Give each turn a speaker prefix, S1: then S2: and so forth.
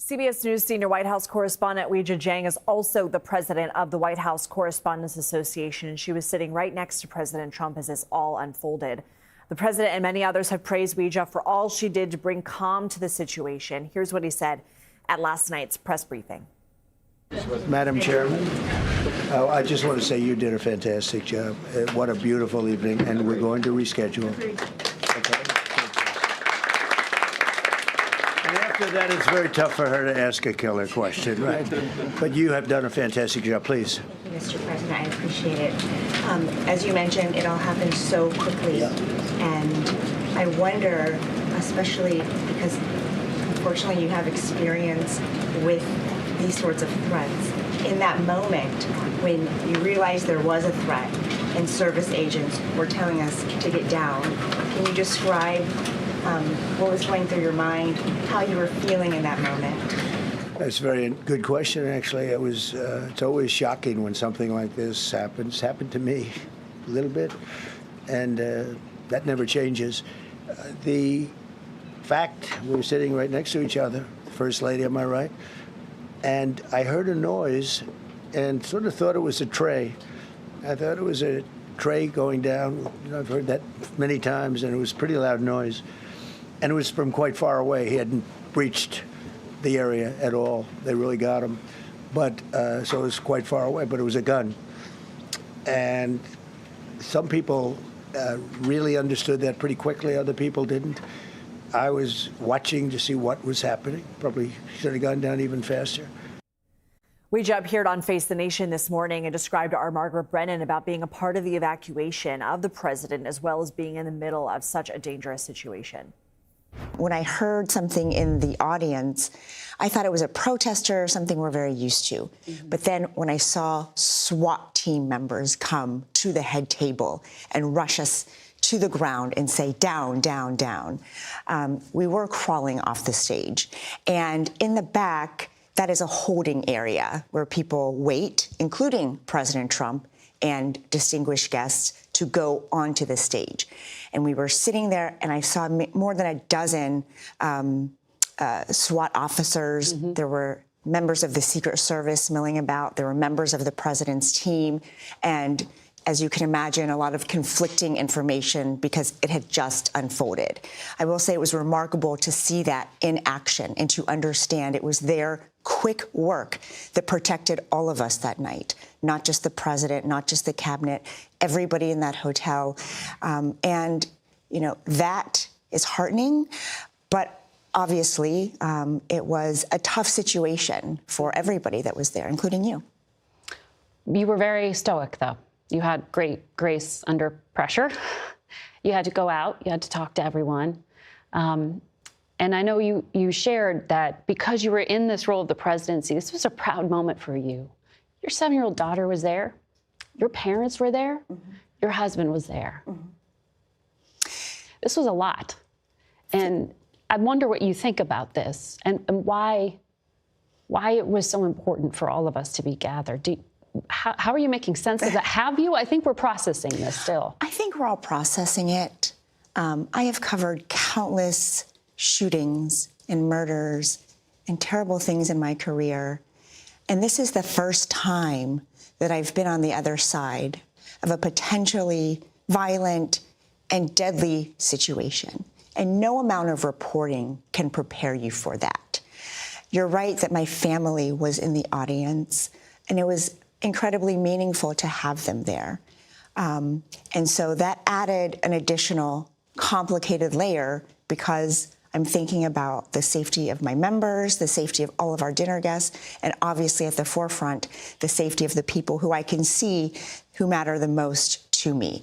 S1: CBS News senior White House correspondent Weijia Jiang is also the president of the White House Correspondents Association, and she was sitting right next to President Trump as this all unfolded. The president and many others have praised Weijia for all she did to bring calm to the situation. Here's what he said at last night's press briefing.
S2: Madam Chairman, I just want to say you did a fantastic job. What a beautiful evening, and we're going to reschedule. Okay. And after that, it's very tough for her to ask a killer question, right? But you have done a fantastic job. Please.
S3: Mr. President, I appreciate it. As you mentioned, it all happened so quickly.
S2: Yeah.
S3: And I wonder, especially because unfortunately you have experience with these sorts of threats. In that moment, when you realized there was a threat and service agents were telling us to get down, can you describe what was going through your mind, how you were feeling in that moment?
S2: That's a very good question, actually. It's always shocking when something like this happens. It's happened to me a little bit, and that never changes. The fact we were sitting right next to each other, First Lady, am I right? And I heard a noise and sort of thought it was a tray. I thought it was a tray going down. You know, I've heard that many times, and it was a pretty loud noise. And it was from quite far away. He hadn't breached the area at all. They really got him. But so it was quite far away, but it was a gun. And some people really understood that pretty quickly. Other people didn't. I was watching to see what was happening. Probably should have gone down even faster.
S1: Weijia appeared on Face the Nation this morning and described to our Margaret Brennan about being a part of the evacuation of the president, as well as being in the middle of such a dangerous situation.
S3: When I heard something in the audience, I thought it was a protester, something we're very used to. But then when I saw SWAT team members come to the head table and rush us to the ground and say, down, down, down, we were crawling off the stage. And in the back, that is a holding area where people wait, including President Trump and distinguished guests, to go onto the stage. And we were sitting there, and I saw more than a dozen SWAT officers. There were members of the Secret Service milling about. There were members of the president's team. And as you can imagine, a lot of conflicting information because it had just unfolded. I will say it was remarkable to see that in action and to understand it was their quick work that protected all of us that night, not just the president, not just the cabinet, everybody in that hotel. And, you know, that is heartening, but obviously it was a tough situation for everybody that was there, including you.
S4: You were very stoic, though. You had great grace under pressure. You had to go out. You had to talk to everyone. And I know you shared that because you were in this role of the presidency, this was a proud moment for you. Your 7-year-old daughter was there. Your parents were there. Your husband was there. This was a lot. And I wonder what you think about this and why it was so important for all of us to be gathered. How are you making sense of that? Have you? I think we're processing this still.
S3: I think we're all processing it. I have covered countless shootings and murders and terrible things in my career. And this is the first time that I've been on the other side of a potentially violent and deadly situation. And no amount of reporting can prepare you for that. You're right that my family was in the audience, and it was incredibly meaningful to have them there. And so that added an additional complicated layer because I'm thinking about the safety of my members, the safety of all of our dinner guests, and obviously at the forefront, the safety of the people who I can see who matter the most to me.